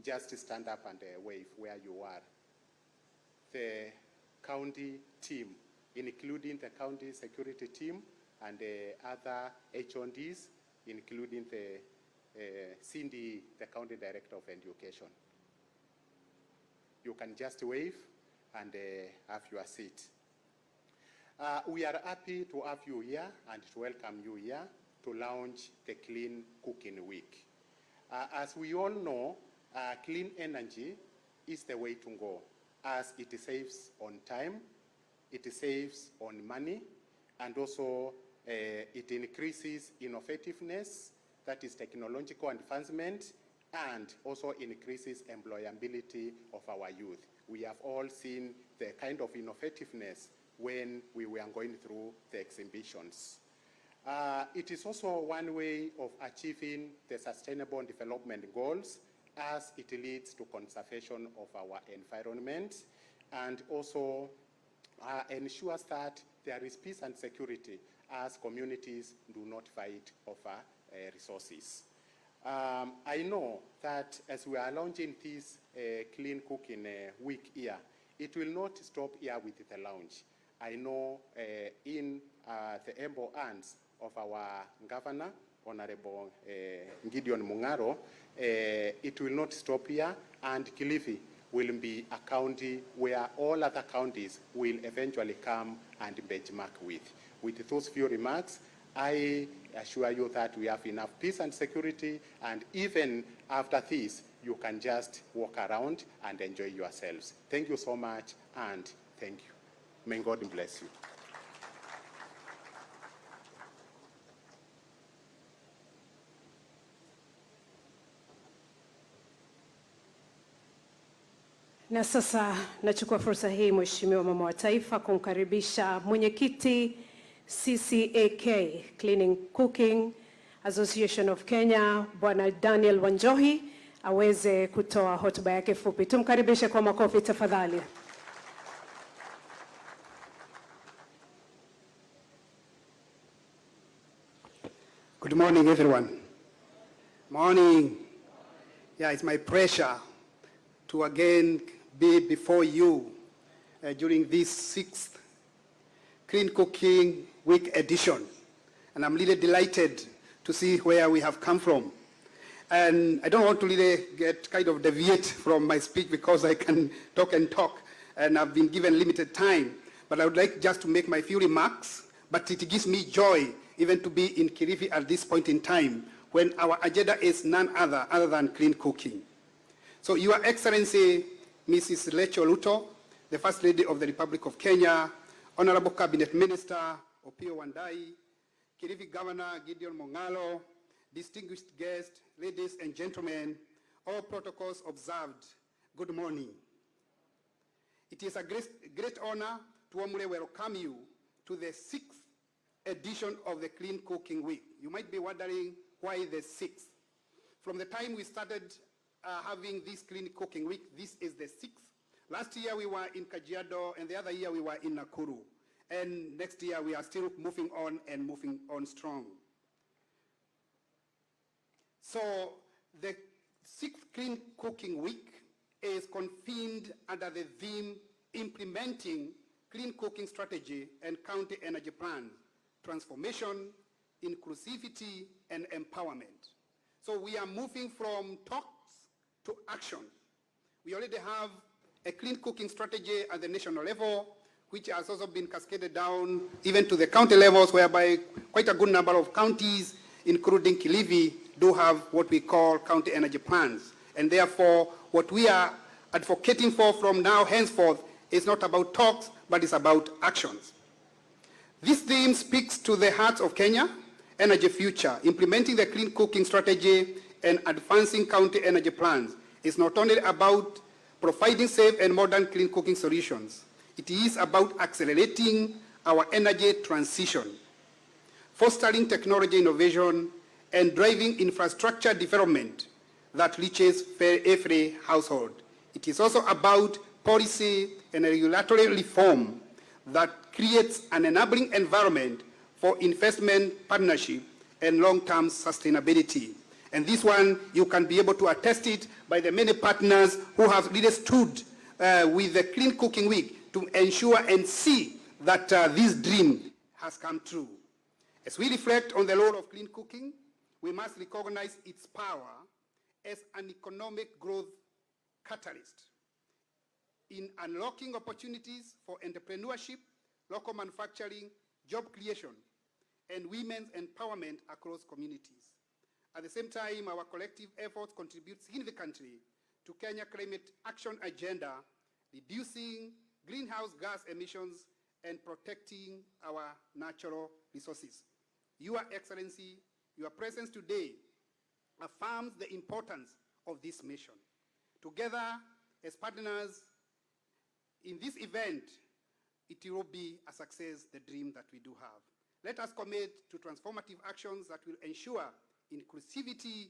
just stand up and wave where you are. The county team, including the county security team and other HODs, including the Cindy, the county director of education. You can just wave and have your seat. We are happy to have you here and to welcome you here to launch the Clean Cooking Week. As we all know, clean energy is the way to go, as it saves on time, it saves on money, and also it increases innovativeness, that is technological advancement, and also increases employability of our youth. We have all seen the kind of innovativeness when we were going through the exhibitions. It is also one way of achieving the sustainable development goals, as it leads to conservation of our environment, and also ensures that there is peace and security as communities do not fight over resources. I know that as we are launching this Clean Cooking Week here, it will not stop here with the launch. I know in the able hands of our governor, Honorable Gideon Mungaro, it will not stop here, and Kilifi will be a county where all other counties will eventually come and benchmark with. With those few remarks, I assure you that we have enough peace and security, and even after this, you can just walk around and enjoy yourselves. Thank you so much, and thank you. May God bless you. Na sasa nachukua fursa hii Mheshimiwa Mama wa Taifa kumkaribisha mwenyekiti CCAK, Clean Cooking Association of Kenya, Bwana Daniel Wanjohi, aweze kutoa hotuba yake fupi. Tumkaribishe kwa makofi tafadhali. Good morning, everyone. Morning. Yeah, it's my pleasure to again be before you during this 6th Clean Cooking Week edition. And I'm really delighted to see where we have come from. And I don't want to really get kind of deviate from my speech because I can talk and talk, and I've been given limited time. But I would like just to make my few remarks, but it gives me joy even to be in Kilifi at this point in time when our agenda is none other than clean cooking. So Your Excellency, Mrs. Rachael Ruto, the First Lady of the Republic of Kenya, Honorable Cabinet Minister Opiyo Wandayi, Kilifi Governor Gideon Mungaro, distinguished guests, ladies and gentlemen, all protocols observed, good morning. It is a great honor to warmly welcome you to the 6th edition of the Clean Cooking Week. You might be wondering why the 6th. From the time we started having this Clean Cooking Week, this is the 6th. Last year we were in Kajiado, and the other year we were in Nakuru. And next year we are still moving on and moving on strong. So the 6th Clean Cooking Week is convened under the theme Implementing Clean Cooking Strategy and County Energy Plan, Transformation, Inclusivity, and Empowerment. So we are moving from talks to action. We already have a clean cooking strategy at the national level, which has also been cascaded down even to the county levels, whereby quite a good number of counties, including Kilifi, do have what we call county energy plans. And therefore, what we are advocating for from now henceforth is not about talks, but it's about actions. This theme speaks to the heart of Kenya, energy future. Implementing the clean cooking strategy and advancing county energy plans is not only about providing safe and modern clean cooking solutions. It is about accelerating our energy transition, fostering technology innovation, and driving infrastructure development that reaches every household. It is also about policy and regulatory reform that creates an enabling environment for investment, partnership, and long-term sustainability. And this one, you can be able to attest it by the many partners who have really stood with the Clean Cooking Week to ensure and see that this dream has come true. As we reflect on the role of clean cooking, we must recognize its power as an economic growth catalyst in unlocking opportunities for entrepreneurship, local manufacturing, job creation, and women's empowerment across communities. At the same time, our collective efforts contribute significantly to Kenya climate action agenda, reducing greenhouse gas emissions and protecting our natural resources. Your Excellency, your presence today affirms the importance of this mission. Together, as partners in this event, it will be a success, the dream that we do have. Let us commit to transformative actions that will ensure inclusivity,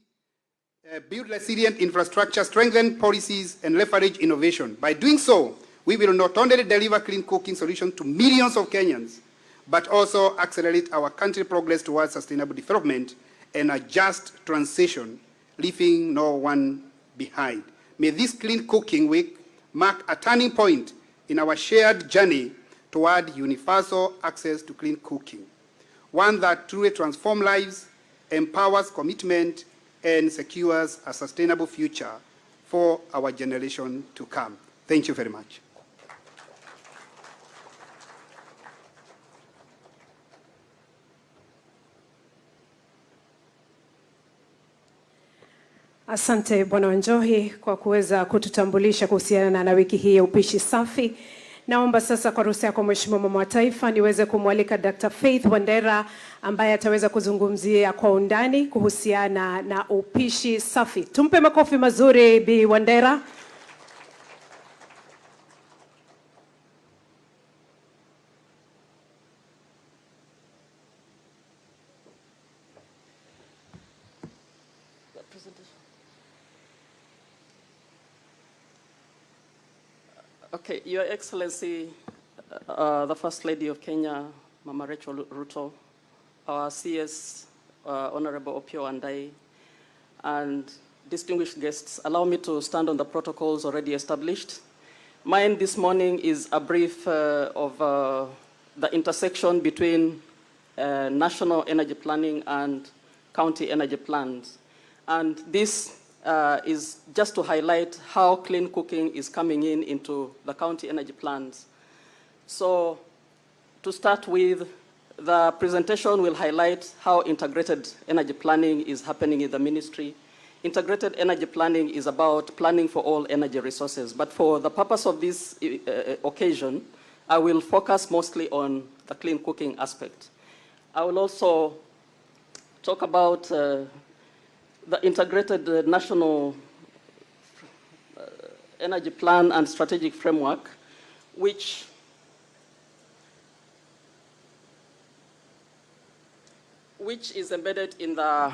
build resilient infrastructure, strengthen policies, and leverage innovation. By doing so, we will not only deliver clean cooking solutions to millions of Kenyans, but also accelerate our country's progress towards sustainable development and a just transition, leaving no one behind. May this Clean Cooking Week mark a turning point in our shared journey toward universal access to clean cooking, one that truly transforms lives, empowers commitment, and secures a sustainable future for our generation to come. Thank you very much. Asante Bwana Wanjohi kwa kuweza kututambulisha kuhusiana na wiki hii ya upishi safi. Naomba sasa kwa ruhusa yako Mheshimiwa Mama wa Taifa niweze kumwalika Dr. Faith Wandera ambaye ataweza kuzungumzia kwa undani kuhusiana na upishi safi. Tumpe makofi mazuri Bi Wandera. Okay, Your Excellency, the First Lady of Kenya, Mama Rachael Ruto, our CS, Honorable Opio Andai, and distinguished guests, allow me to stand on the protocols already established. Mine this morning is a brief of the intersection between national energy planning and county energy plans. And this is just to highlight how clean cooking is coming into the county energy plans. So to start with, the presentation will highlight how integrated energy planning is happening in the ministry. Integrated energy planning is about planning for all energy resources. But for the purpose of this occasion, I will focus mostly on the clean cooking aspect. I will also talk about the integrated national energy plan and strategic framework, which is embedded in the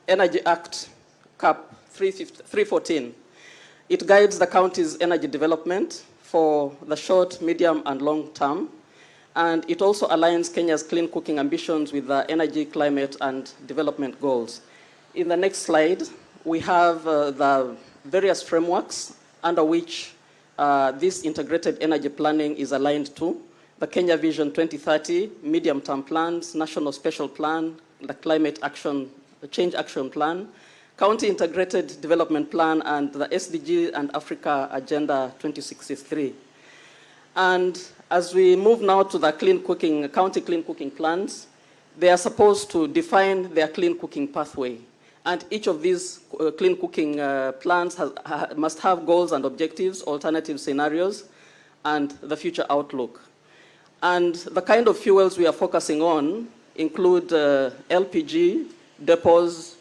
Energy Act Cap 314. It guides the county's energy development for the short, medium, and long term. And it also aligns Kenya's clean cooking ambitions with the energy, climate, and development goals. In the next slide, we have the various frameworks under which this integrated energy planning is aligned to: the Kenya Vision 2030, medium-term plans, national special plan, the climate action, the change action plan, county integrated development plan, and the SDG and Africa Agenda 2063. And as we move now to the clean cooking, county clean cooking plans, they are supposed to define their clean cooking pathway. And each of these clean cooking plans must have goals and objectives, alternative scenarios, and the future outlook. And the kind of fuels we are focusing on include LPG, depots.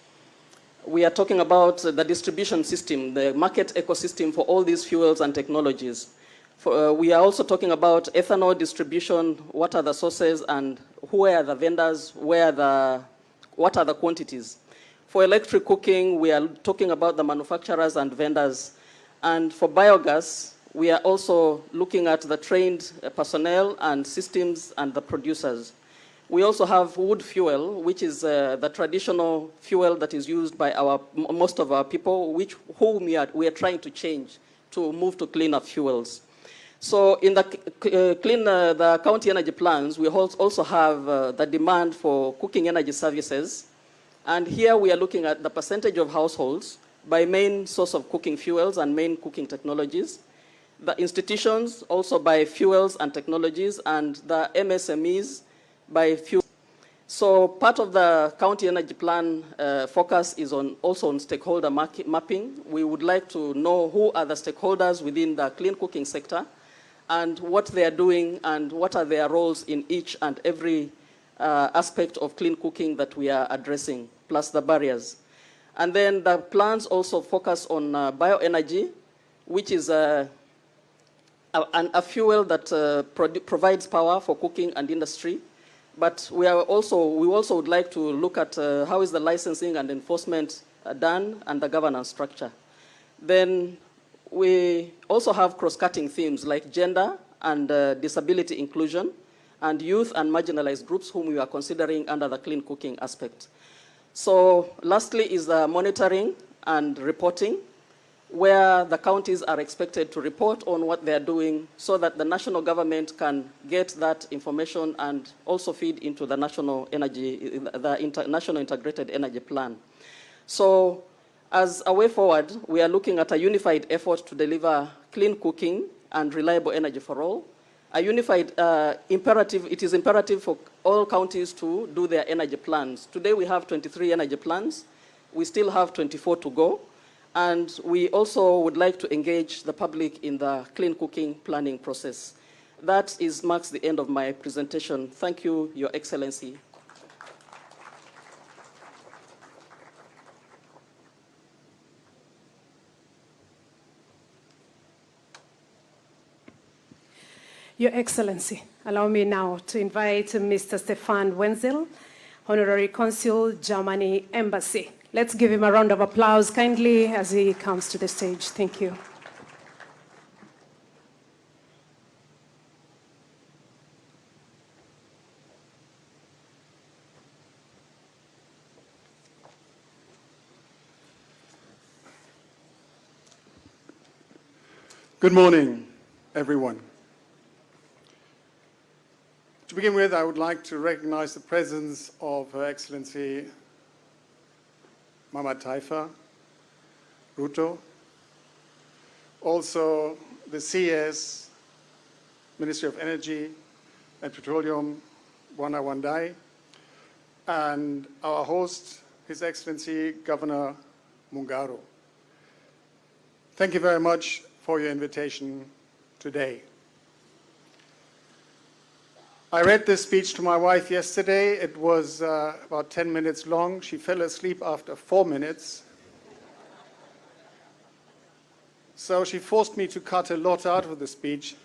We are talking about the distribution system, the market ecosystem for all these fuels and technologies. We are also talking about ethanol distribution, what are the sources and who are the vendors, what are the quantities. For electric cooking, we are talking about the manufacturers and vendors. And for biogas, we are also looking at the trained personnel and systems and the producers. We also have wood fuel, which is the traditional fuel that is used by most of our people, whom we are trying to change to move to cleaner fuels. So in the county energy plans, we also have the demand for cooking energy services. And here we are looking at the percentage of households by main source of cooking fuels and main cooking technologies. The institutions also by fuels and technologies, and the MSMEs by fuel. So part of the county energy plan focus is also on stakeholder mapping. We would like to know who are the stakeholders within the clean cooking sector and what they are doing and what are their roles in each and every aspect of clean cooking that we are addressing, plus the barriers. And then the plans also focus on bioenergy, which is a fuel that provides power for cooking and industry. But we also would like to look at how is the licensing and enforcement done and the governance structure. Then we also have cross-cutting themes like gender and disability inclusion and youth and marginalized groups whom we are considering under the clean cooking aspect. So lastly is the monitoring and reporting, where the counties are expected to report on what they're doing so that the national government can get that information and also feed into the national national integrated energy plan. So as a way forward, we are looking at a unified effort to deliver clean cooking and reliable energy for all. A unified imperative, it is imperative for all counties to do their energy plans. Today we have 23 energy plans. We still have 24 to go. And we also would like to engage the public in the clean cooking planning process. That marks the end of my presentation. Thank you, Your Excellency. Your Excellency, allow me now to invite Mr. Stefan Wenzel, Honorary Consul, Germany Embassy. Let's give him a round of applause kindly as he comes to the stage. Thank you. Good morning, everyone. To begin with, I would like to recognize the presence of Her Excellency Mama Taifa, Ruto, also the CS, Ministry of Energy and Petroleum, Bwana Wandai, and our host, His Excellency Governor Mungaro. Thank you very much for your invitation today. I read this speech to my wife yesterday. It was about 10 minutes long. She fell asleep after 4 minutes. So she forced me to cut a lot out of the speech.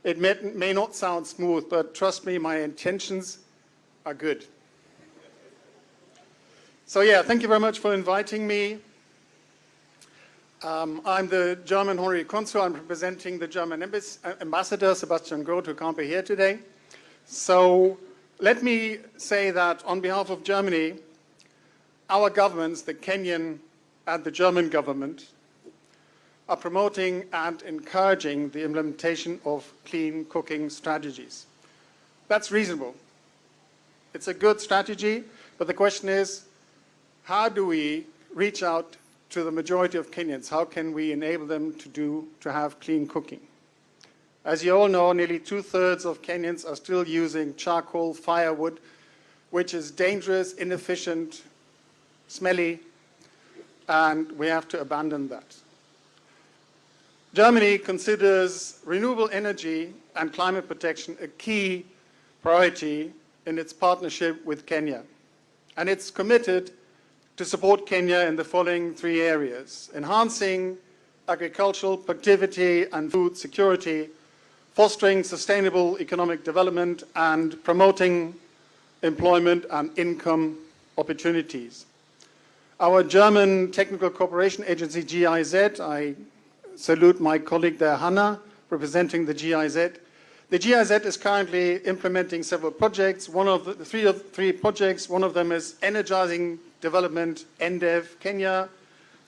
It may not sound smooth, but trust me, my intentions are good. So yeah, thank you very much for inviting me. I'm the German Honorary Consul. I'm representing the German Ambassador, Sebastian Groth, who can't be here today. So let me say that on behalf of Germany, our governments, the Kenyan and the German government, are promoting and encouraging the implementation of clean cooking strategies. That's reasonable. It's a good strategy, but the question is, how do we reach out to the majority of Kenyans? How can we enable them to have clean cooking? As you all know, nearly 2/3 of Kenyans are still using charcoal firewood, which is dangerous, inefficient, smelly, and we have to abandon that. Germany considers renewable energy and climate protection a key priority in its partnership with Kenya. And it's committed to support Kenya in the following 3 areas: enhancing agricultural productivity and food security, fostering sustainable economic development, and promoting employment and income opportunities. Our German Technical Cooperation Agency, GIZ, I salute my colleague there, Hannah, representing the GIZ. The GIZ is currently implementing several projects. One of the three projects, one of them is Energizing Development, NDEV, Kenya,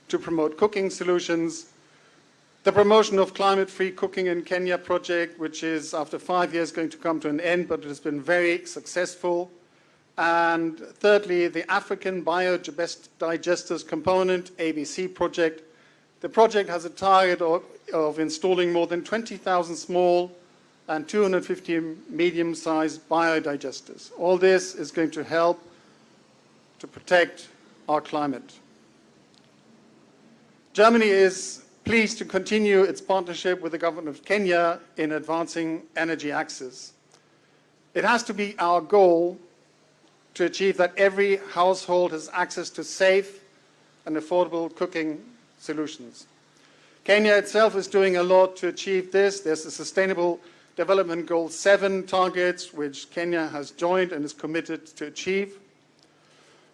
to promote cooking solutions. The Promotion of Climate-Free Cooking in Kenya project, which is after 5 years going to come to an end, but it has been very successful. And thirdly, the African Biodigesters Component, ABC project. The project has a target of installing more than 20,000 small and 250 medium-sized biodigesters. All this is going to help to protect our climate. Germany is pleased to continue its partnership with the government of Kenya in advancing energy access. It has to be our goal to achieve that every household has access to safe and affordable cooking solutions. Kenya itself is doing a lot to achieve this. There's the Sustainable Development Goal 7 targets, which Kenya has joined and is committed to achieve.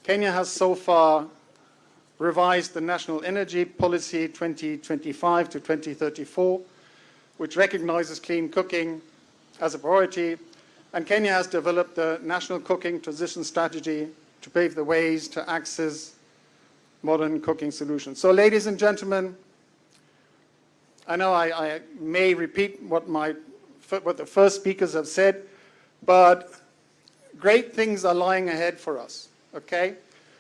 Kenya has so far revised the National Energy Policy 2025 to 2034, which recognizes clean cooking as a priority. And Kenya has developed the National Cooking Transition Strategy to pave the ways to access modern cooking solutions. So, ladies and gentlemen, I know I may repeat what the first speakers have said, but great things are lying ahead for us, okay?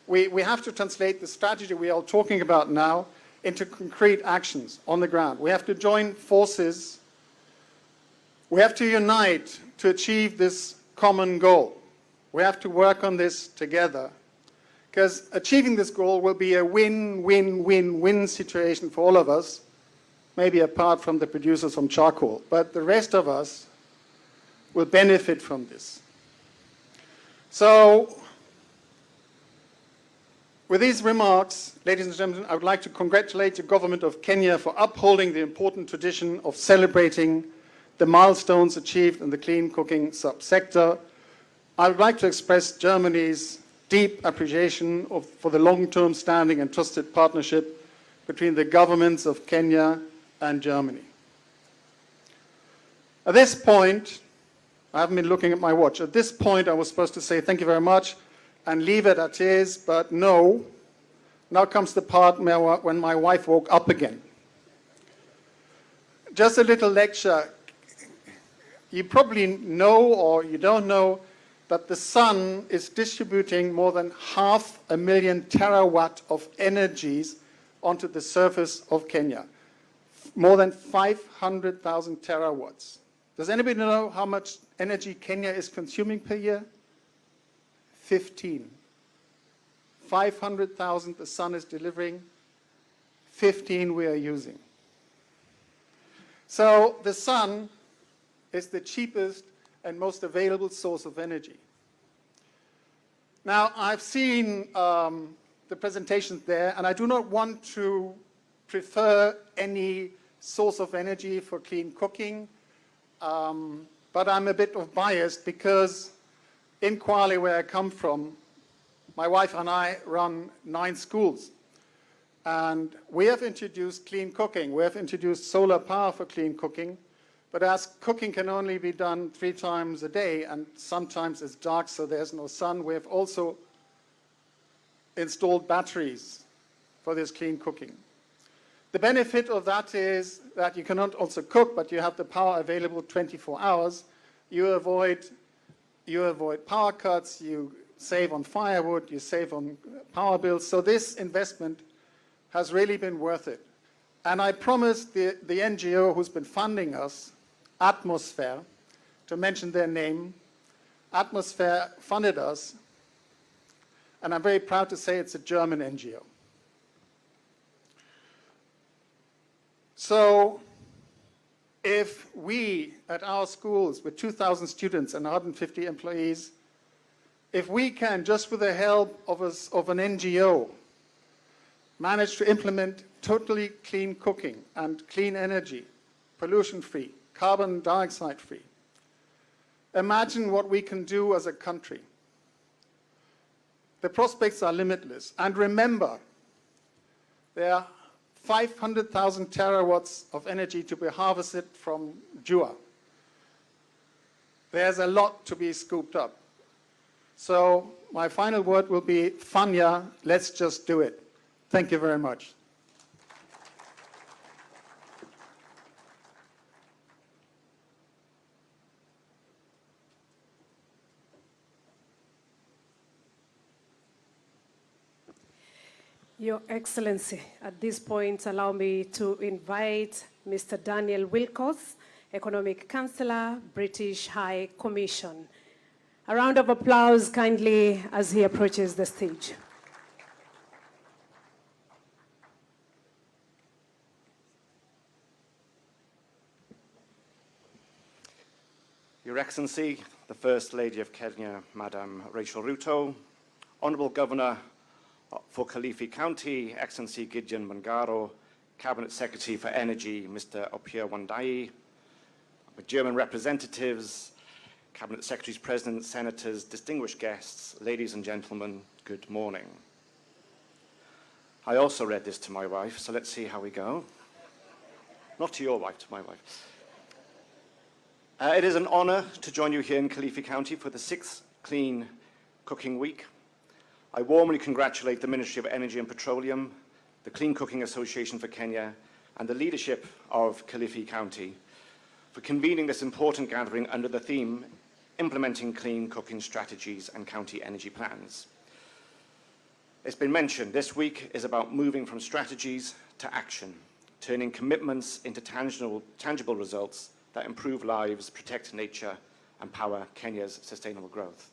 We have to translate the strategy we are talking about now into concrete actions on the ground. We have to join forces. We have to unite to achieve this common goal. We have to work on this together, because achieving this goal will be a win-win-win-win situation for all of us, maybe apart from the producers from charcoal, but the rest of us will benefit from this. So, with these remarks, ladies and gentlemen, I would like to congratulate the government of Kenya for upholding the important tradition of celebrating the milestones achieved in the clean cooking subsector. I would like to express Germany's deep appreciation for the long-term standing and trusted partnership between the governments of Kenya and Germany. At this point, I haven't been looking at my watch. At this point, I was supposed to say thank you very much and leave it at is, but no. Now comes the part when my wife woke up again. Just a little lecture. You probably know, or you don't know, that the sun is distributing more than 500,000 terawatt of energies onto the surface of Kenya. More than 500,000 terawatts. Does anybody know how much energy Kenya is consuming per year? 15. 500,000 the sun is delivering, 15 we are using. So the sun is the cheapest and most available source of energy. Now, I've seen the presentations there, and I do not want to prefer any source of energy for clean cooking, but I'm a bit of biased because in Kwale, where I come from, my wife and I run 9 schools. And we have introduced clean cooking. We have introduced solar power for clean cooking. But as cooking can only be done 3 times a day, and sometimes it's dark, so there's no sun, we have also installed batteries for this clean cooking. The benefit of that is that you cannot also cook, but you have the power available 24 hours. You avoid power cuts, you save on firewood, you save on power bills. So this investment has really been worth it. And I promised the NGO who's been funding us, Atmosphere, to mention their name. Atmosphere funded us, and I'm very proud to say it's a German NGO. So if we, at our schools, with 2,000 students and 150 employees, if we can, just with the help of an NGO, manage to implement totally clean cooking and clean energy, pollution-free, carbon dioxide-free, imagine what we can do as a country. The prospects are limitless. And remember, there are 500,000 terawatts of energy to be harvested from Jua. there's a lot to be scooped up. So my final word will be, Fanya, let's just do it. Thank you very much. Your Excellency, at this point, allow me to invite Mr. Daniel Wilcox, Economic Counselor, British High Commission. A round of applause kindly as he approaches the stage. Your Excellency, the First Lady of Kenya, Madam Rachael Ruto, Honourable Governor for Kilifi County, Excellency Gideon Mungaro, Cabinet Secretary for Energy, Mr. Opiyo Wandayi, German representatives, Cabinet Secretaries, Presidents, Senators, distinguished guests, ladies and gentlemen, good morning. I also read this to my wife, so let's see how we go. Not to your wife, to my wife. It is an honour to join you here in Kilifi County for the 6th Clean Cooking Week. I warmly congratulate the Ministry of Energy and Petroleum, the Clean Cooking Association for Kenya, and the leadership of Kilifi County for convening this important gathering under the theme, Implementing Clean Cooking Strategies and County Energy Plans. It's been mentioned, this week is about moving from strategies to action, turning commitments into tangible results that improve lives, protect nature, and power Kenya's sustainable growth.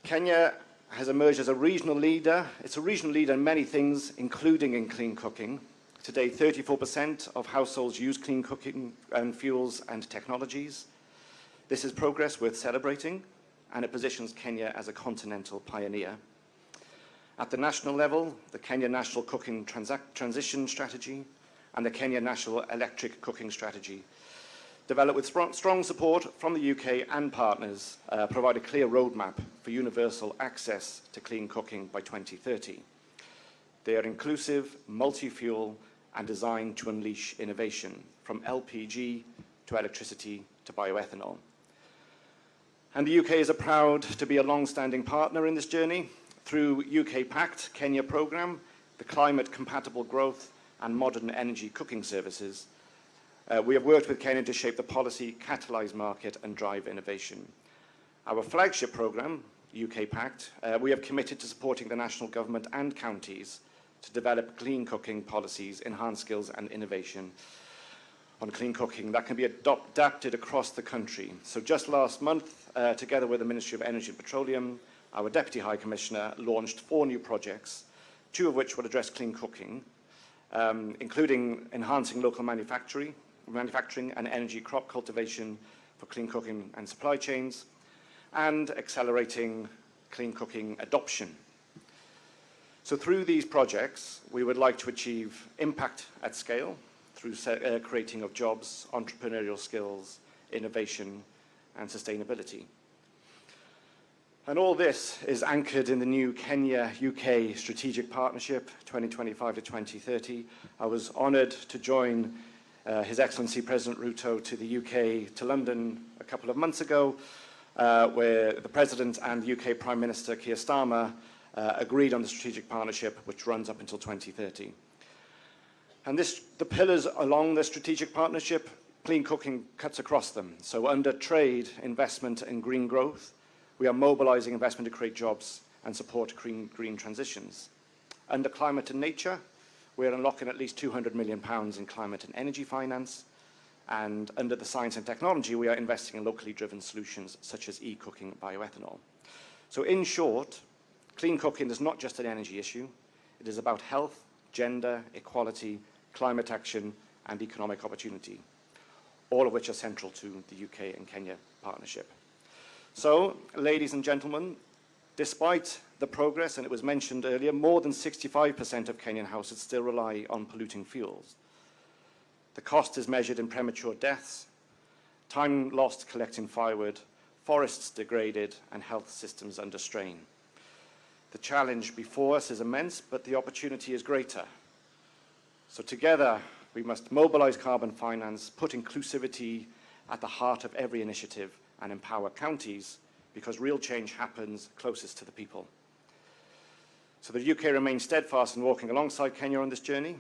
Kenya has emerged as a regional leader. It's a regional leader in many things, including in clean cooking. Today, 34% of households use clean cooking and fuels and technologies. This is progress worth celebrating, and it positions Kenya as a continental pioneer. At the national level, the Kenya National Cooking Transition Strategy and the Kenya National Electric Cooking Strategy, developed with strong support from the UK and partners, provide a clear roadmap for universal access to clean cooking by 2030. They are inclusive, multi-fuel, and designed to unleash innovation, from LPG to electricity to bioethanol. And the UK is proud to be a long-standing partner in this journey through UK Pact Kenya programme, the Climate Compatible Growth and Modern Energy Cooking Services. We have worked with Kenya to shape the policy, catalyse market and drive innovation. Our flagship programme, UK Pact, we have committed to supporting the national government and counties to develop clean cooking policies, enhance skills and innovation on clean cooking that can be adapted across the country. So just last month, together with the Ministry of Energy and Petroleum, our Deputy High Commissioner launched 4 new projects, 2 of which will address clean cooking, including enhancing local manufacturing and energy crop cultivation for clean cooking and supply chains, and accelerating clean cooking adoption. So through these projects, we would like to achieve impact at scale through creating of jobs, entrepreneurial skills, innovation, and sustainability. And all this is anchored in the new Kenya-UK Strategic Partnership 2025 to 2030. I was honoured to join His Excellency President Ruto to the UK, to London a couple of months ago, where the President and the UK Prime Minister Keir Starmer agreed on the strategic partnership, which runs up until 2030. And the pillars along the strategic partnership, clean cooking cuts across them. So under trade, investment and green growth, we are mobilising investment to create jobs and support green transitions. Under climate and nature, we're unlocking at least £200 million in climate and energy finance. And under the science and technology, we are investing in locally driven solutions such as e-cooking bioethanol. So in short, clean cooking is not just an energy issue. It is about health, gender, equality, climate action, and economic opportunity, all of which are central to the UK and Kenya partnership. So, ladies and gentlemen, despite the progress, and it was mentioned earlier, more than 65% of Kenyan households still rely on polluting fuels. The cost is measured in premature deaths, time lost collecting firewood, forests degraded, and health systems under strain. The challenge before us is immense, but the opportunity is greater. So together, we must mobilise carbon finance, put inclusivity at the heart of every initiative and empower counties, because real change happens closest to the people. So the UK remains steadfast in walking alongside Kenya on this journey,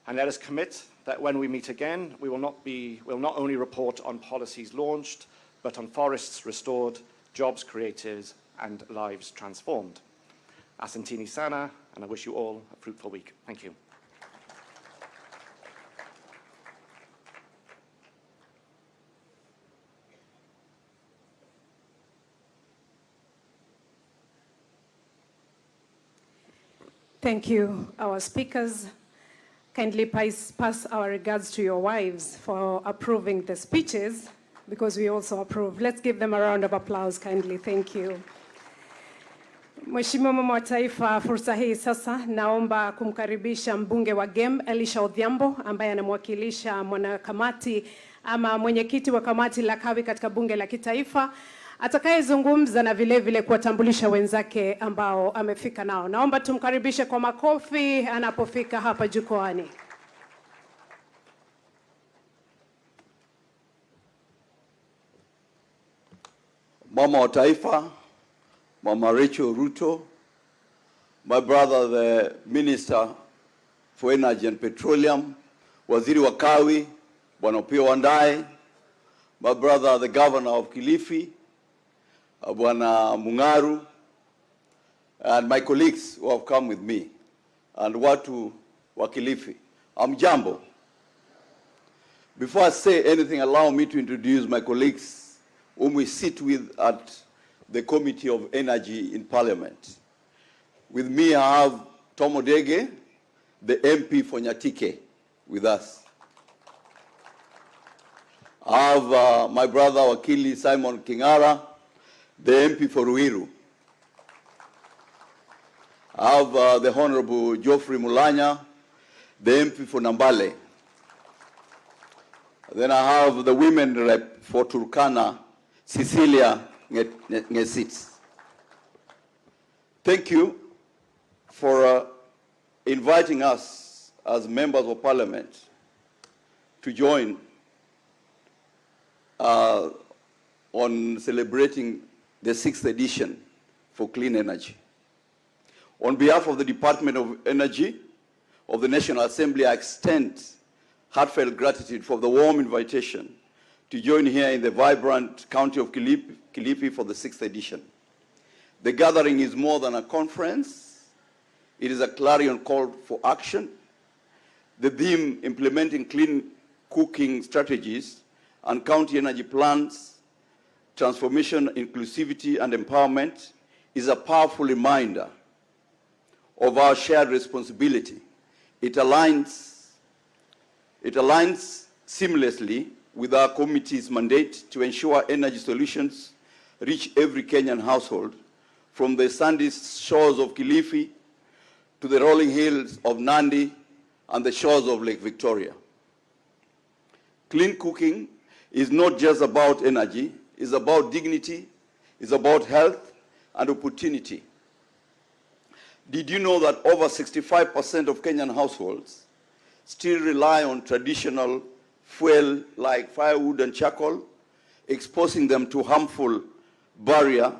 and let us commit that when we meet again, we will not only report on policies launched, but on forests restored, jobs created, and lives transformed. Asanteni sana, and I wish you all a fruitful week. Thank you. Thank you, our speakers. Kindly pass our regards to your wives for approving the speeches, because we also approve. Let's give them a round of applause kindly. Thank you. Mheshimiwa Mama wa Taifa, fursa hii sasa naomba kumkaribisha mbunge wa Gem Elisha Odhiambo, ambaye anamwakilisha mwanakamati ama mwenyekiti wa kamati la kawi katika bunge la kitaifa, atakayezungumza na vile vile kuwatambulisha wenzake ambao amefika nao. Naomba tumkaribishe kwa makofi anapofika hapa jukwani. Mama wa Taifa, Mama Rachael Ruto, my brother the Minister for Energy and Petroleum, Waziri wa Kawi, Bwana Opiyo Wandayi, my brother the Governor of Kilifi, Bwana Mungaru, and my colleagues who have come with me, and watu wa Kilifi. Jambo. Before I say anything, allow me to introduce my colleagues whom we sit with at the Committee of Energy in Parliament. With me, I have Tom Odege, the MP for Nyatike, with us. I have my brother Wakili Simon Kingara, the MP for Ruiru. I have the Honorable Geoffrey Mulanya, the MP for Nambale. Then I have the women rep for Turkana, Cecilia Ngesitz. Thank you for inviting us as members of Parliament to join on celebrating the 6th edition for clean energy. On behalf of the Department of Energy of the National Assembly, I extend heartfelt gratitude for the warm invitation to join here in the vibrant county of Kilifi for the 6th edition. The gathering is more than a conference. It is a clarion call for action. The theme, implementing clean cooking strategies and county energy plans, transformation, inclusivity, and empowerment, is a powerful reminder of our shared responsibility. It aligns seamlessly with our committee's mandate to ensure energy solutions reach every Kenyan household, from the sandy shores of Kilifi to the rolling hills of Nandi and the shores of Lake Victoria. Clean cooking is not just about energy, it's about dignity, it's about health and opportunity. Did you know that over 65% of Kenyan households still rely on traditional fuel like firewood and charcoal, exposing them to harmful barrier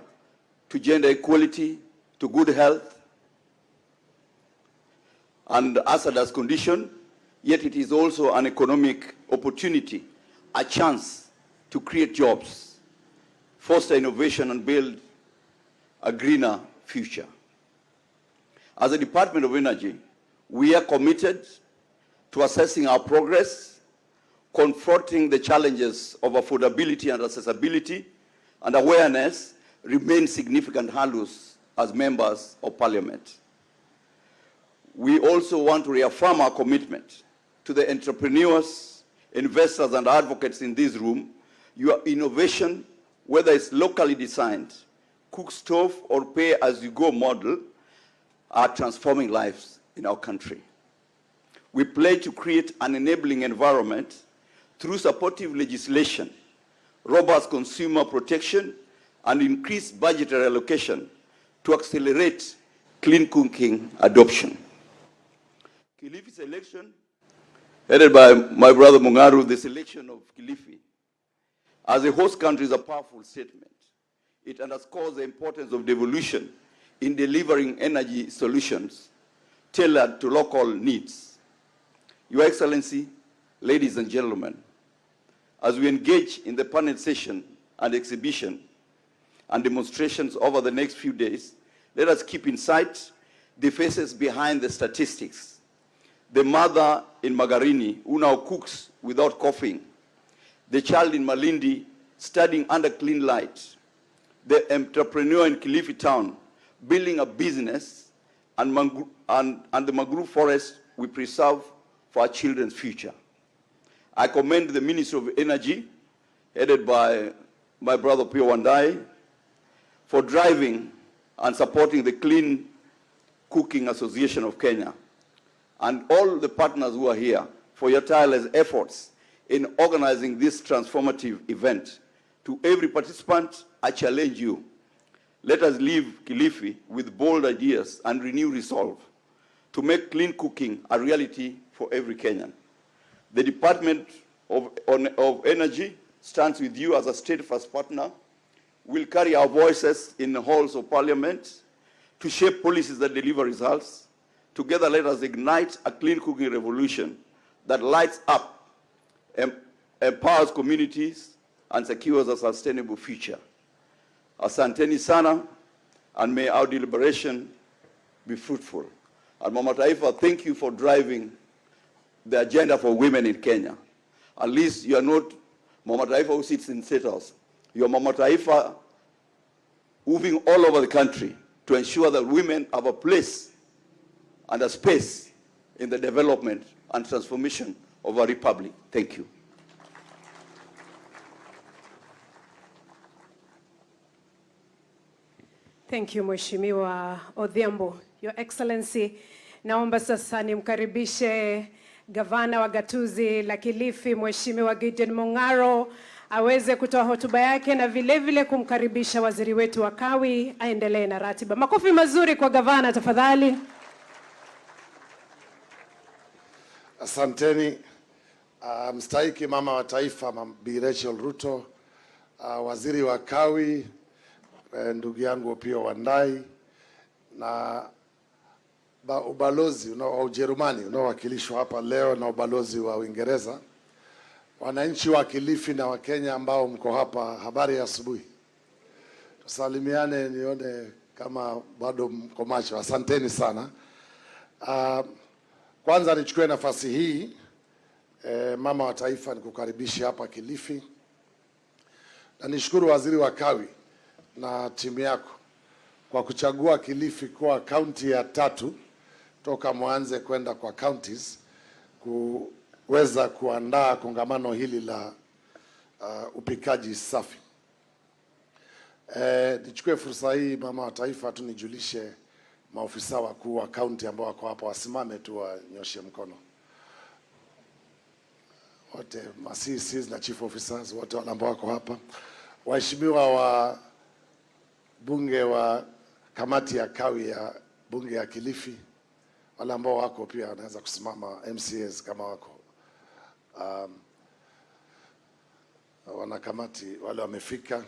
to gender equality, to good health, and hazardous condition, yet it is also an economic opportunity, a chance to create jobs, foster innovation, and build a greener future. As a Department of Energy, we are committed to assessing our progress, confronting the challenges of affordability and accessibility, and awareness remain significant hurdles as members of Parliament. We also want to reaffirm our commitment to the entrepreneurs, investors, and advocates in this room. Your innovation, whether it's locally designed, cook stove, or pay-as-you-go model, are transforming lives in our country. We pledge to create an enabling environment through supportive legislation, robust consumer protection, and increased budgetary allocation to accelerate clean cooking adoption. Kilifi's election, headed by my brother Mungaru, the selection of Kilifi as a host country is a powerful statement. It underscores the importance of devolution in delivering energy solutions tailored to local needs. Your Excellency, ladies and gentlemen, as we engage in the panel session and exhibition and demonstrations over the next few days, let us keep in sight the faces behind the statistics. The mother in Magarini who now cooks without coughing, the child in Malindi studying under clean light, the entrepreneur in Kilifi town building a business, and the mangrove forest we preserve for our children's future. I commend the Ministry of Energy, headed by my brother Pio Wandai, for driving and supporting the Clean Cooking Association of Kenya, and all the partners who are here for your tireless efforts in organizing this transformative event. To every participant, I challenge you. Let us leave Kilifi with bold ideas and renewed resolve to make clean cooking a reality for every Kenyan. The Department of Energy stands with you as a steadfast partner. We'll carry our voices in the halls of parliament to shape policies that deliver results. Together, let us ignite a clean cooking revolution that lights up, empowers communities, and secures a sustainable future. Asanteni sana, and may our deliberation be fruitful. And Mama Taifa, thank you for driving the agenda for women in Kenya. At least you are not Mama Taifa who sits in State House. You are Mama Taifa moving all over the country to ensure that women have a place and a space in the development and transformation of our republic. Thank you. Thank you, Mheshimiwa Odhiambo. Your Excellency, naomba sasa nimkaribishe Gavana wa Gatuzi la Kilifi, Mheshimiwa Gideon Mong'aro, aweze kutoa hotuba yake na vile vile kumkaribisha waziri wetu wa Kawi aendelee na ratiba. Makofi mazuri kwa Gavana tafadhali. Asanteni. Mstahiki mama wa taifa Bi Rachael Ruto, waziri wa Kawi ndugu yangu Pio Wandai, na ubalozi wa Ujerumani unaowakilishwa hapa leo na ubalozi wa Uingereza, wananchi wa Kilifi na wa Kenya ambao mko hapa, habari ya asubuhi. Tusalimiane nione kama bado mko macho. Asanteni sana. Kwanza nichukue nafasi hii mama wa taifa nikukaribisha hapa Kilifi, na nishukuru waziri wa Kawi na timu yako kwa kuchagua Kilifi kuwa kaunti ya 3 toka mwanze kwenda kwa counties kuweza kuandaa kongamano hili la upikaji safi. Nichukue fursa hii mama wa taifa tunijulishe maofisa wakuu wa kaunti ambao wako hapa, wasimame tu wanyoshe mkono. Wote CCs na chief officers wote ambao wako hapa, waheshimiwa wa bunge wa kamati ya Kawi ya bunge ya Kilifi, wale ambao wako pia wanaweza kusimama, MCAs kama wako, wanakamati wale wamefika.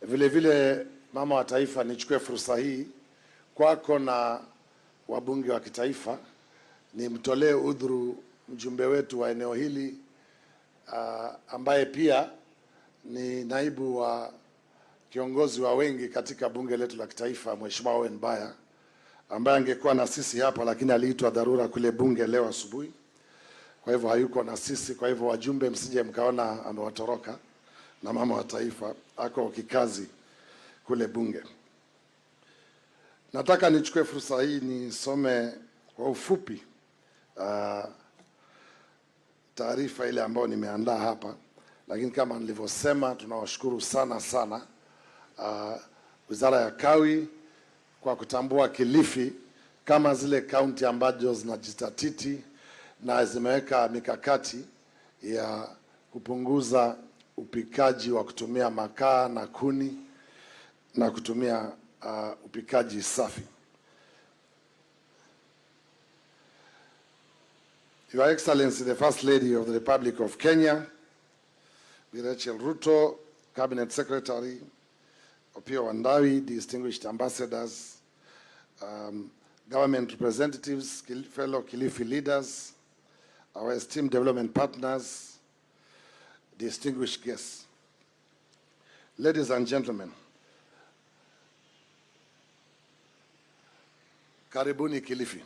Vile vile mama wa taifa, nichukue fursa hii kwako na wabunge wa kitaifa nimtolee udhuru mjumbe wetu wa eneo hili ambaye pia ni naibu wa kiongozi wa wengi katika bunge letu la kitaifa, Mheshimiwa Owen Baya, ambaye angekuwa na sisi hapa lakini aliitwa dharura kule bunge leo asubuhi, kwa hivyo hayuko na sisi. Kwa hivyo wajumbe, msije mkaona amewatoroka, na mama wa taifa ako kikazi kule bunge. Nataka nichukue fursa hii nisome kwa ufupi taarifa ile ambayo nimeandaa hapa, lakini kama nilivyosema, tunawashukuru sana Wizara ya Kawi kwa kutambua Kilifi kama zile kaunti ambazo zinajitatiti na zimeweka mikakati ya kupunguza upikaji wa kutumia makaa na kuni na kutumia upikaji safi. Your Excellency, the First Lady of the Republic of Kenya, Bi Rachael Ruto, Cabinet Secretary, Opiyo Wandayi, distinguished ambassadors, government representatives, fellow Kilifi leaders, our esteemed development partners, distinguished guests. Ladies and gentlemen, karibuni Kilifi.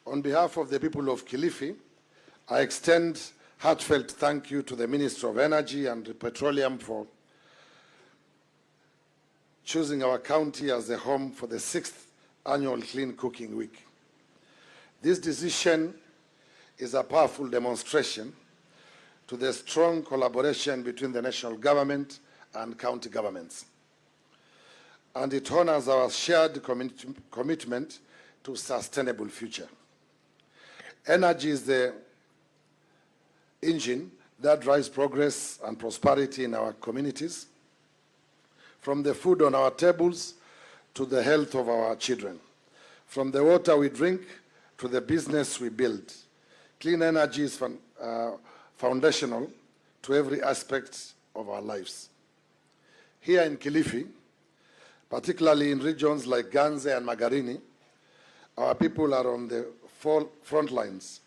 On behalf of the people of Kilifi, I extend heartfelt thank you to the Minister of Energy and Petroleum for choosing our county as the home for the 6th annual Clean Cooking Week. This decision is a powerful demonstration to the strong collaboration between the national government and county governments. And it honors our shared commitment to sustainable future. Energy is the engine that drives progress and prosperity in our communities, from the food on our tables to the health of our children, from the water we drink to the business we build. Clean energy is foundational to every aspect of our lives. Here in Kilifi, particularly in regions like Ganze and Magarini, our people are on the front lines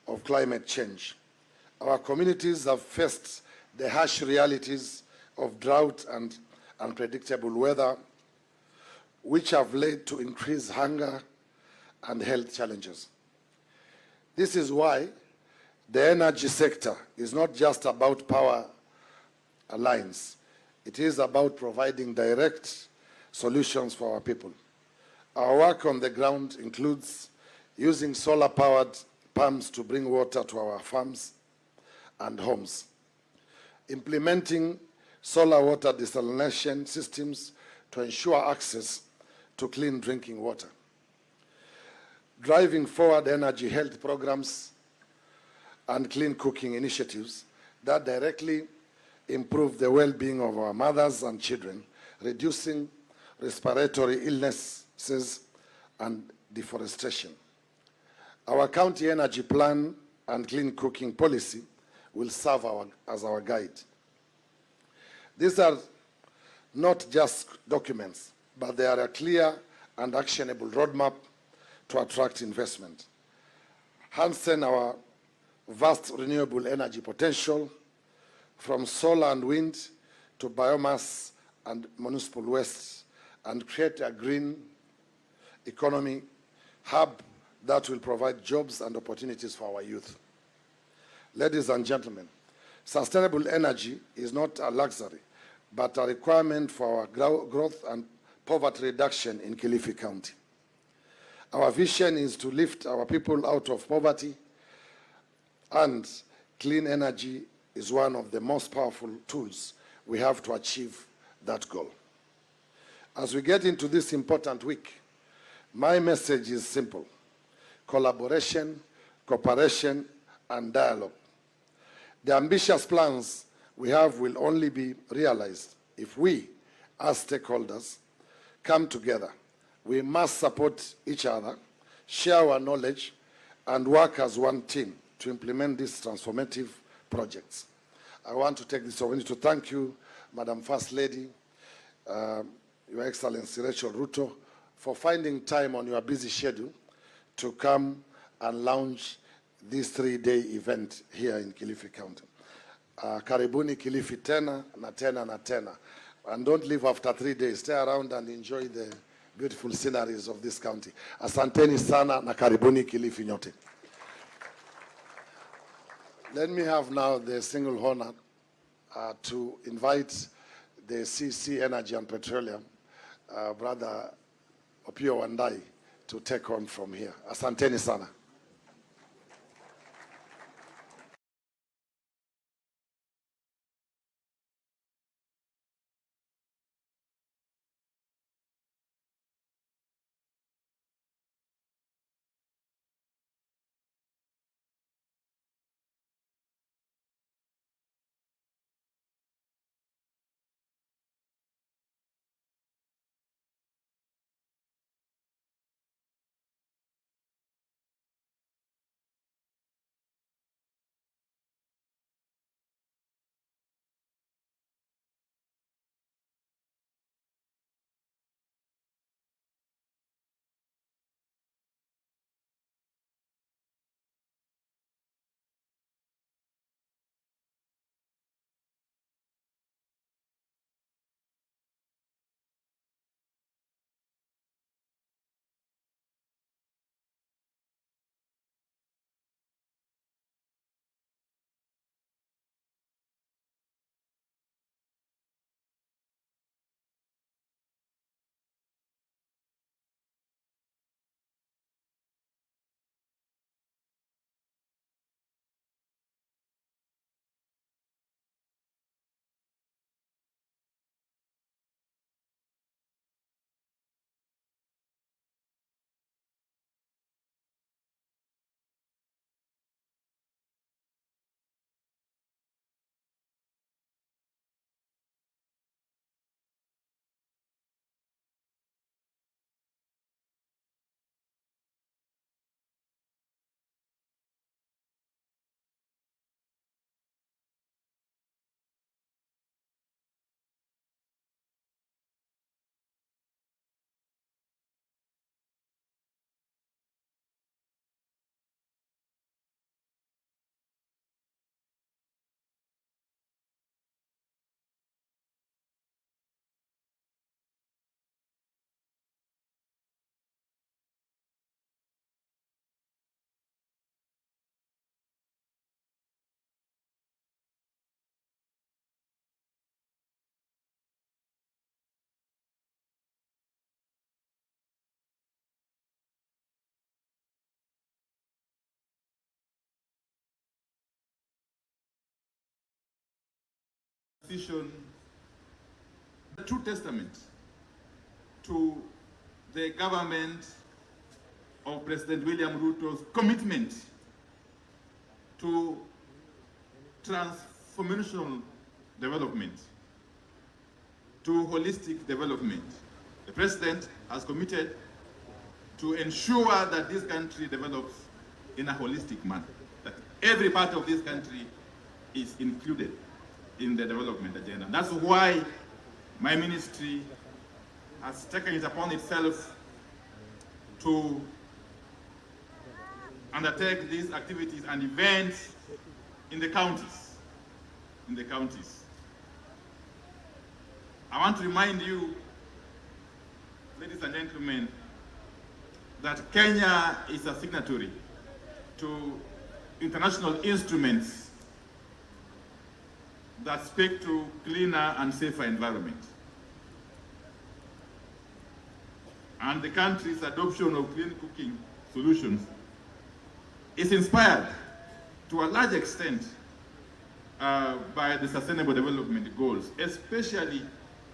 of climate change. Our communities have faced the harsh realities of drought and unpredictable weather, which have led to increased hunger and health challenges. This is why the energy sector is not just about power lines. It is about providing direct solutions for our people. Our work on the ground includes using solar-powered pumps to bring water to our farms and homes, implementing solar water desalination systems to ensure access to clean drinking water, driving forward energy health programs and clean cooking initiatives that directly improve the well-being of our mothers and children, reducing respiratory illnesses and deforestation. Our county energy plan and clean cooking policy will serve as our guide. These are not just documents, but they are a clear and actionable roadmap to attract investment, harnessing our vast renewable energy potential, from solar and wind to biomass and municipal waste, and create a green economy hub that will provide jobs and opportunities for our youth. Ladies and gentlemen, sustainable energy is not a luxury, but a requirement for our growth and poverty reduction in Kilifi County. Our vision is to lift our people out of poverty, and clean energy is one of the most powerful tools we have to achieve that goal. As we get into this important week, my message is simple: collaboration, cooperation, and dialogue. The ambitious plans we have will only be realized if we, as stakeholders, come together. We must support each other, share our knowledge, and work as one team to implement these transformative projects. I want to take this opportunity to thank you, Madam First Lady, Your Excellency Rachael Ruto, for finding time on your busy schedule to come and launch this 3-day event here in Kilifi County. Karibuni Kilifi tena na tena na tena. And don't leave after 3 days. Stay around and enjoy the beautiful sceneries of this county. Asanteni sana na karibuni Kilifi nyote. Let me have now the single honor to invite the CC Energy and Petroleum, Brother Opiyo Wandayi, to take on from here. Asanteni sana. Decision, the true testament to the government of President William Ruto's commitment to transformational development, to holistic development. The President has committed to ensure that this country develops in a holistic manner, that every part of this country is included in the development agenda. And that's why my ministry has taken it upon itself to undertake these activities and events in the counties. I want to remind you, ladies and gentlemen, that Kenya is a signatory to international instruments that speak to cleaner and safer environment. And the country's adoption of clean cooking solutions is inspired to a large extent by the Sustainable Development Goals, especially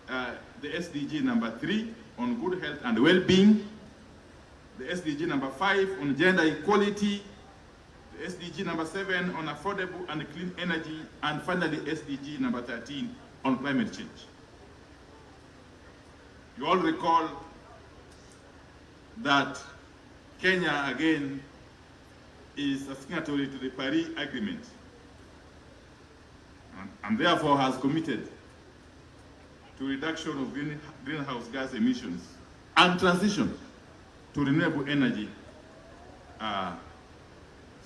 the SDG number 3 on good health and well-being, the SDG number 5 on gender equality, the SDG number 7 on affordable and clean energy, and finally SDG number 13 on climate change. You all recall that Kenya, again, is a signatory to the Paris Agreement and therefore has committed to reduction of greenhouse gas emissions and transition to renewable energy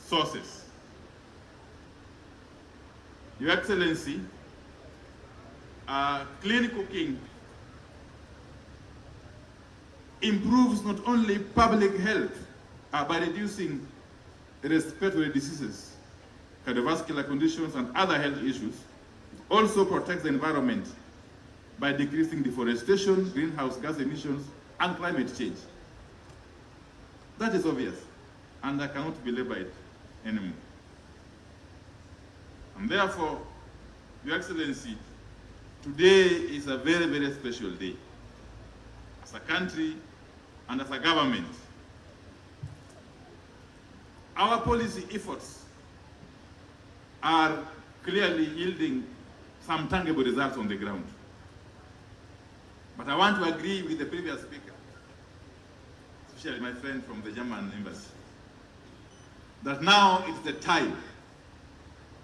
sources. Your Excellency, clean cooking improves not only public health by reducing respiratory diseases, cardiovascular conditions, and other health issues, it also protects the environment by decreasing deforestation, greenhouse gas emissions, and climate change. That is obvious, and I cannot belabor it anymore. And therefore, Your Excellency, today is a very, very special day. As a country and as a government, our policy efforts are clearly yielding some tangible results on the ground. But I want to agree with the previous speaker, especially my friend from the German embassy, that now it's the time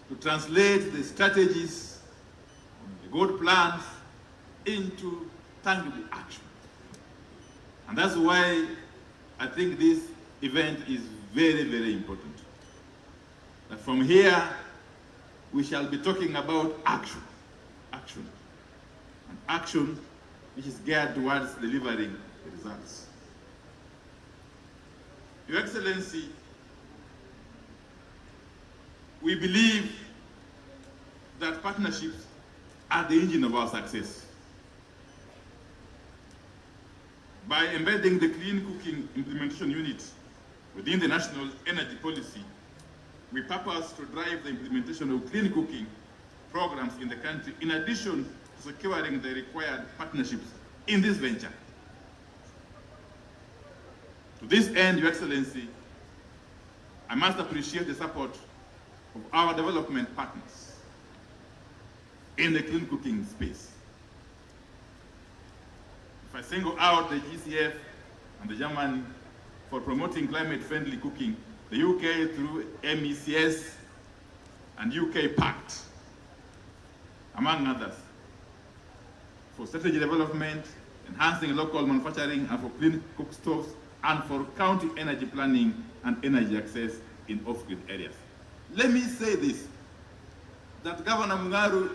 to translate the strategies, the good plans, into tangible action. And that's why I think this event is very, very important. That from here, we shall be talking about action. And action which is geared towards delivering the results. Your Excellency, we believe that partnerships are the engine of our success. By embedding the Clean Cooking Implementation Unit within the National Energy Policy, we purpose to drive the implementation of clean cooking programs in the country, in addition to securing the required partnerships in this venture. To this end, Your Excellency, I must appreciate the support of our development partners in the clean cooking space. If I single out the GCF and the German for promoting climate-friendly cooking, the UK through MECS and UK Pact, among others, for strategy development, enhancing local manufacturing, and for clean cook stoves, and for county energy planning and energy access in off-grid areas. Let me say this, that Governor Mungaru,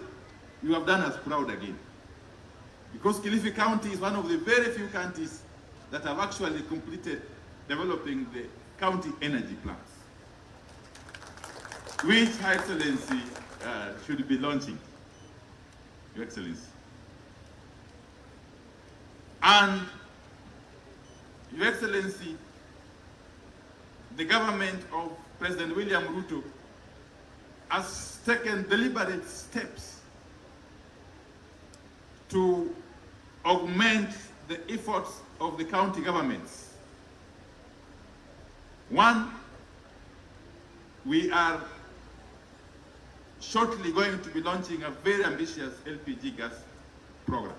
you have done us proud again. Because Kilifi County is one of the very few counties that have actually completed developing the county energy plans, which Her Excellency should be launching, Your Excellency. And, Your Excellency, the government of President William Ruto has taken deliberate steps to augment the efforts of the county governments. One, we are shortly going to be launching a very ambitious LPG gas program.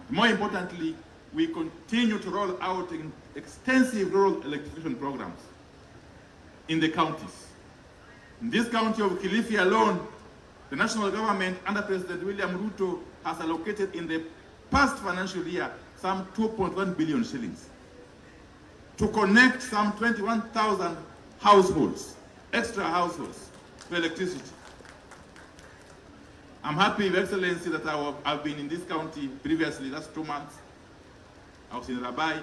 More importantly, we continue to roll out extensive rural electrification programs in the counties. In this county of Kilifi alone, the national government under President William Ruto has allocated in the past financial year some 2.1 billion shillings to connect some 21,000 households, extra households, to electricity. I'm happy, Your Excellency, that I've been in this county previously, that's 2 months. I was in Rabai.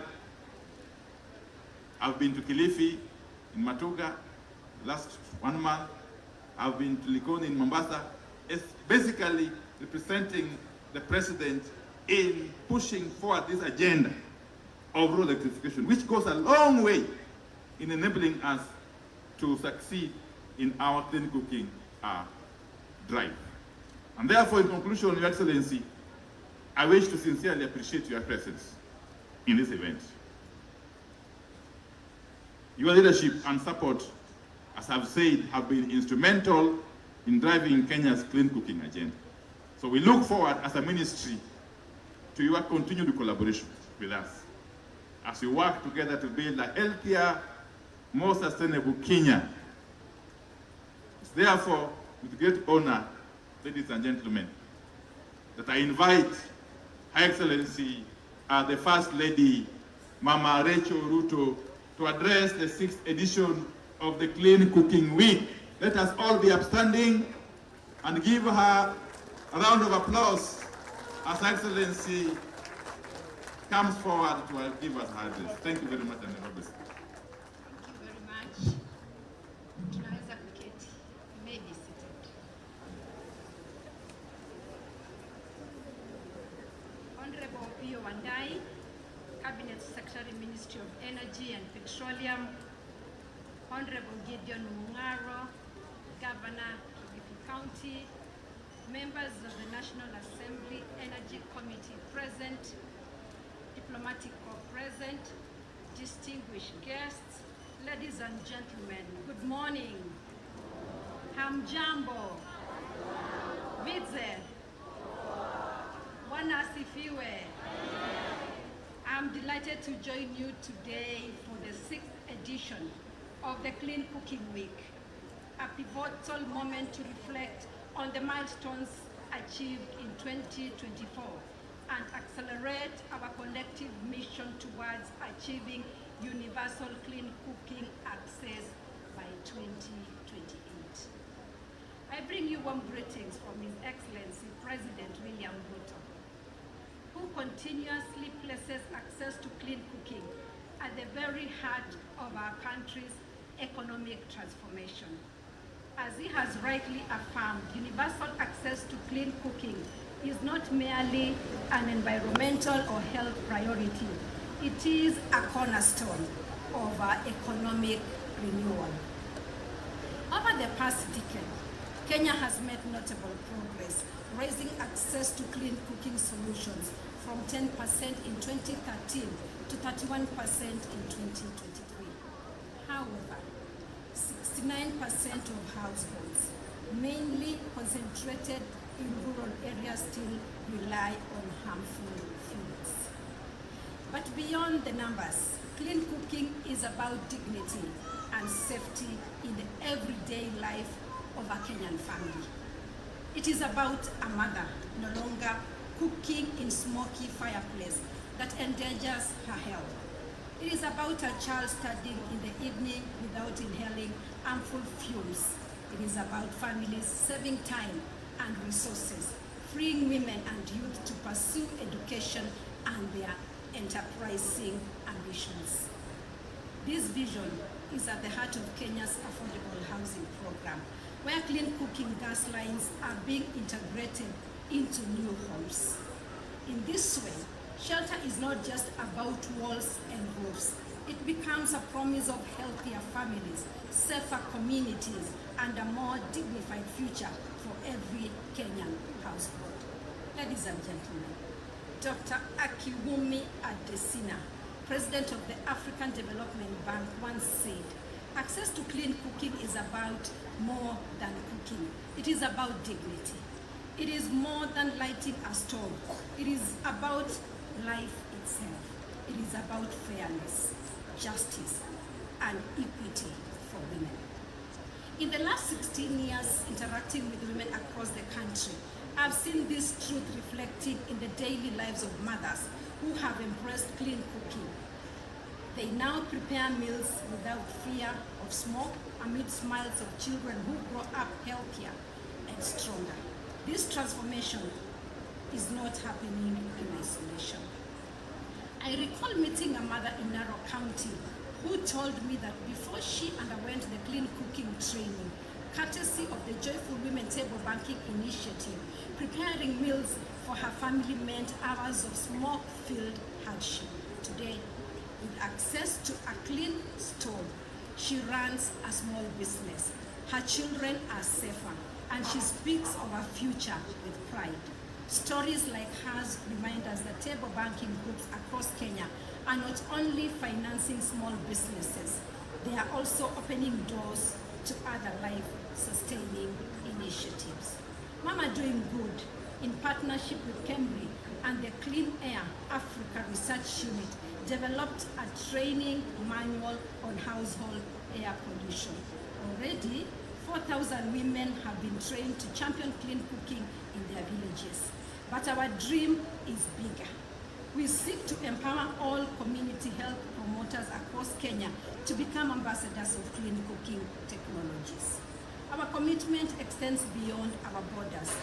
I've been to Kilifi, in Matuga, last 1 month. I've been to Likoni in Mombasa. It's basically representing the president in pushing forward this agenda of rural electrification, which goes a long way in enabling us to succeed in our clean cooking drive. And therefore, in conclusion, Your Excellency, I wish to sincerely appreciate your presence in this event. Your leadership and support, as I've said, have been instrumental in driving Kenya's clean cooking agenda. So we look forward as a ministry to your continued collaboration with us as we work together to build a healthier, more sustainable Kenya. It's therefore with great honor, ladies and gentlemen, that I invite Her Excellency, the First Lady, Mama Rachael Ruto, to address the 6th edition of the Clean Cooking Week. Let us all be upstanding and give her a round of applause as Her Excellency comes forward to give us her address. Thank you very much, and Nairobi. Thank you very much. Tunaweza kuketi. You may be seated. Honorable Pio Wandai, Cabinet Secretary, Ministry of Energy and Petroleum, Honorable Gideon Mungaro, Governor, Kilifi County, members of the National Assembly Energy Committee present, diplomatic corps present, distinguished guests, ladies and gentlemen, good morning. Hamjambo. Vidze. Bwana asifiwe. I'm delighted to join you today for the 6th edition of the Clean Cooking Week, a pivotal moment to reflect on the milestones achieved in 2024 and accelerate our collective mission towards achieving universal clean cooking access by 2028. I bring you warm greetings from His Excellency President William Ruto, who continuously places access to clean cooking at the very heart of our country's economic transformation. As he has rightly affirmed, universal access to clean cooking is not merely an environmental or health priority. It is a cornerstone of our economic renewal. Over the past decade, Kenya has made notable progress, raising access to clean cooking solutions from 10% in 2013 to 31% in 2023. However, 69% of households, mainly concentrated in rural areas, still rely on harmful fuels. But beyond the numbers, clean cooking is about dignity and safety in the everyday life of a Kenyan family. It is about a mother no longer cooking in smoky fireplace that endangers her health. It is about a child studying in the evening without inhaling harmful fumes. It is about families saving time and resources, freeing women and youth to pursue education and their enterprising ambitions. This vision is at the heart of Kenya's affordable housing program, where clean cooking gas lines are being integrated into new homes. In this way, shelter is not just about walls and roofs. It becomes a promise of healthier families, safer communities, and a more dignified future for every Kenyan household. Ladies and gentlemen, Dr. Akiwumi Adesina, President of the African Development Bank, once said, access to clean cooking is about more than cooking. It is about dignity. It is more than lighting a stove. It is about life itself. It is about fairness, justice, and equity for women. In the last 16 years, interacting with women across the country, I've seen this truth reflected in the daily lives of mothers who have embraced clean cooking. They now prepare meals without fear of smoke amid smiles of children who grow up healthier and stronger. This transformation is not happening in isolation. I recall meeting a mother in Narrow County who told me that before she underwent the clean cooking training, courtesy of the Joyful Women Table Banking Initiative, preparing meals for her family meant hours of smoke-filled hardship. Today, with access to a clean stove, she runs a small business. Her children are safer, and she speaks of her future with pride. Stories like hers remind us that table banking groups across Kenya are not only financing small businesses, they are also opening doors to other life-sustaining initiatives. Mama Doing Good, in partnership with Cambridge and the Clean Air Africa Research Unit, developed a training manual on household air pollution. Already, 4,000 women have been trained to champion clean cooking in their villages. But our dream is bigger. We seek to empower all community health promoters across Kenya to become ambassadors of clean cooking technologies. Our commitment extends beyond our borders.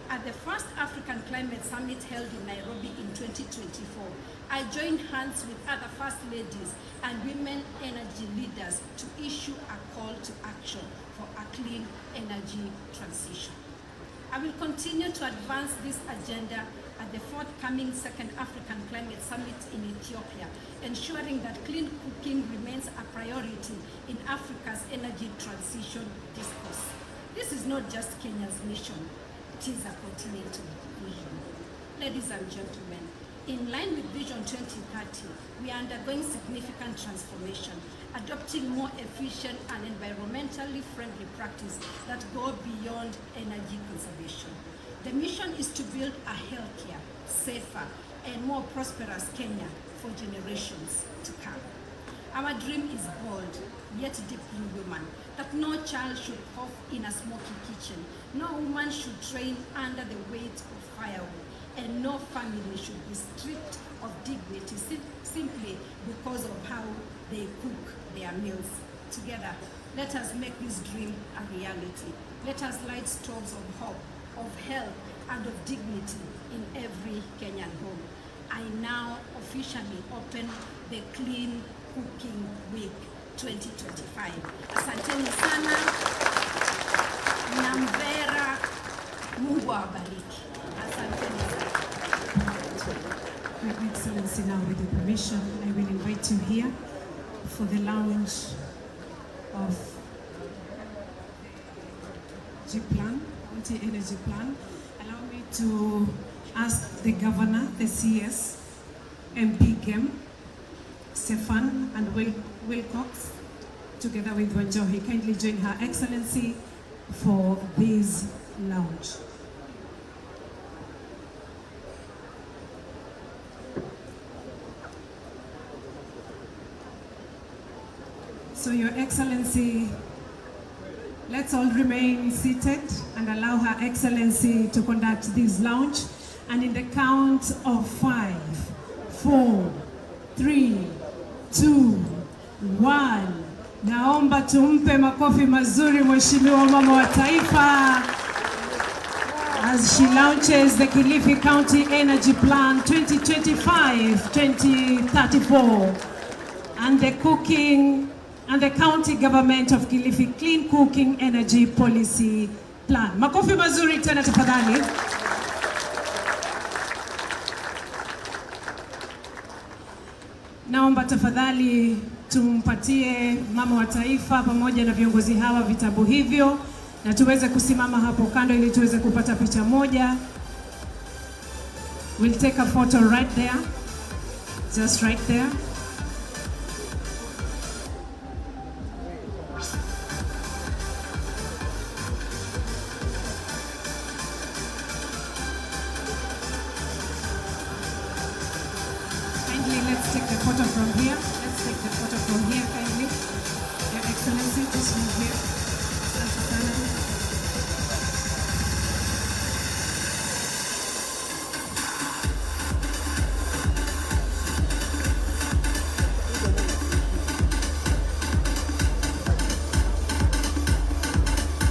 At the first African Climate Summit held in Nairobi in 2024, I joined hands with other First Ladies and women energy leaders to issue a call to action for a clean energy transition. I will continue to advance this agenda at the forthcoming Second African Climate Summit in Ethiopia, ensuring that clean cooking remains a priority in Africa's energy transition discourse. This is not just Kenya's mission, it is a continental vision. Ladies and gentlemen, in line with Vision 2030, we are undergoing significant transformation, adopting more efficient and environmentally friendly practices that go beyond energy conservation. The mission is to build a healthier, safer, and more prosperous Kenya for generations to come. Our dream is bold, yet deeply human, that no child should cough in a smoky kitchen, no woman should train under the weight of firewood, and no family should be stripped of dignity simply because of how they cook their meals. Together, let us make this dream a reality. Let us light stoves of hope, of health, and of dignity in every Kenyan home. I now officially open the Clean Cooking Week 2025. Asanteni sana, Namvera, Mungu awabariki. Asanteni sana. Your Excellency, now with your permission, I will invite you here for the launch of G-Plan, County Energy Plan. Allow me to ask the Governor, the CS, MP Gem, Stefan and Wilcox, together with Wanjohi, kindly join Her Excellency for this launch. So Your Excellency, let's all remain seated and allow Her Excellency to conduct this launch. And in the count of 5, 4, 3, 2, 1. Naomba tumpe makofi mazuri Mheshimiwa Mama wa Taifa as she launches the Kilifi County Energy Plan 2025-2034 and the county government of Kilifi Clean Cooking Energy Policy Plan. Makofi mazuri tena tafadhali. Naomba tafadhali tumpatie Mama wa Taifa pamoja na viongozi hawa vitabu hivyo na tuweze kusimama hapo kando ili tuweze kupata picha moja. We'll take a photo right there, just right there. Kindly, let's take the photo from here. Let's take the photo from here, kindly. Your Excellency, just move here.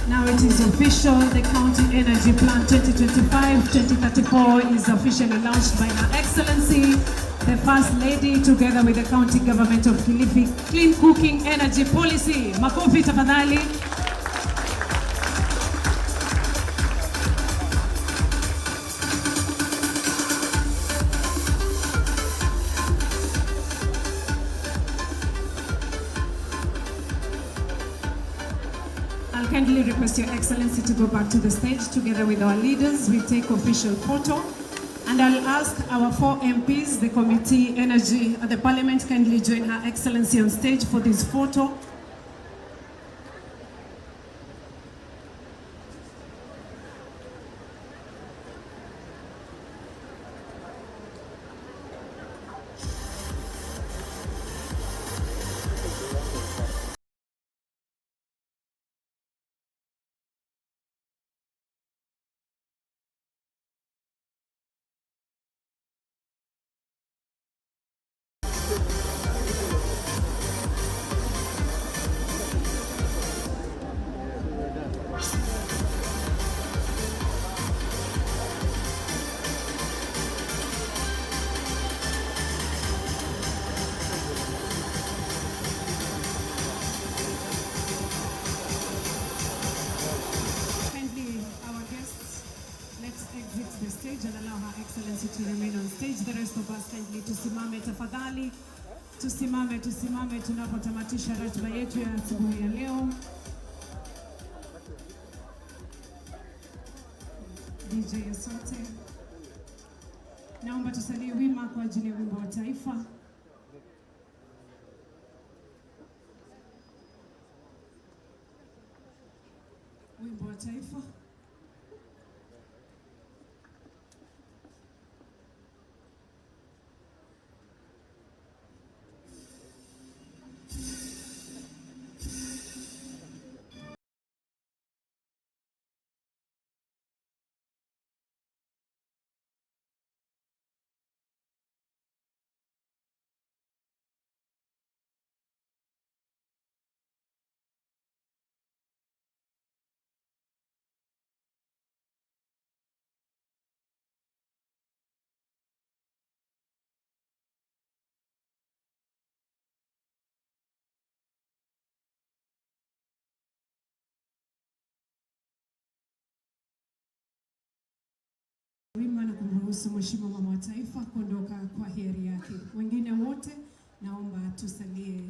Now it is official, the County Energy Plan 2025-2034 is officially launched by Her Excellency, the First Lady, together with the County Government of Kilifi. Clean Cooking Energy Policy. Makofi tafadhali. I'll kindly request Your Excellency to go back to the stage together with our leaders. We take official photo. And I'll ask our 4 MPs, the Committee Energy at the Parliament, kindly join Her Excellency on stage for this photo. The stage and allow Her Excellency to remain on stage. The rest of us kindly tusimame tafadhali, tusimame tunapotamatisha ratiba yetu ya asubuhi ya leo. DJ asante. Naomba tusalie wima kwa ajili ya wimbo wa taifa. Wimbo wa taifa. Wima na kumruhusu Mheshimiwa Mama wa Taifa kuondoka kwa hiari yake. Wengine wote naomba tusalie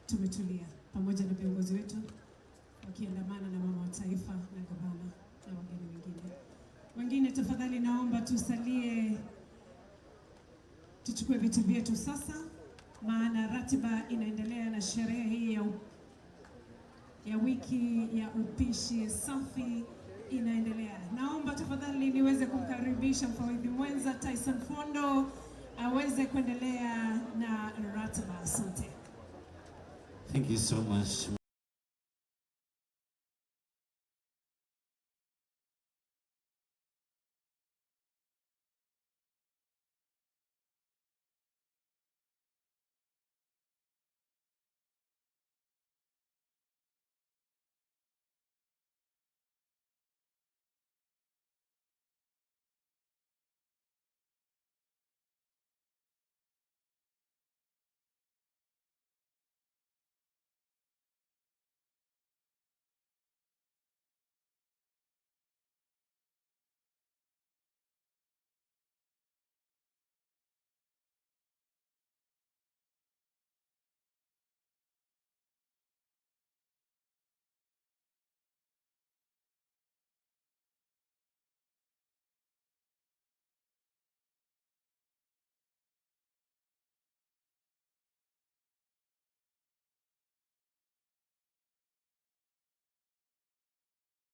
tumetulia pamoja na viongozi wetu wakiandamana na Mama wa Taifa na gavana na wageni wengine. Wengine tafadhali naomba tusalie, tuchukue viti vyetu sasa, maana ratiba inaendelea na sherehe hii ya wiki ya upishi safi inaendelea. Naomba tafadhali niweze kumkaribisha mfawidhi mwenza Tyson Fondo aweze kuendelea na ratiba. Asante. Thank you so much.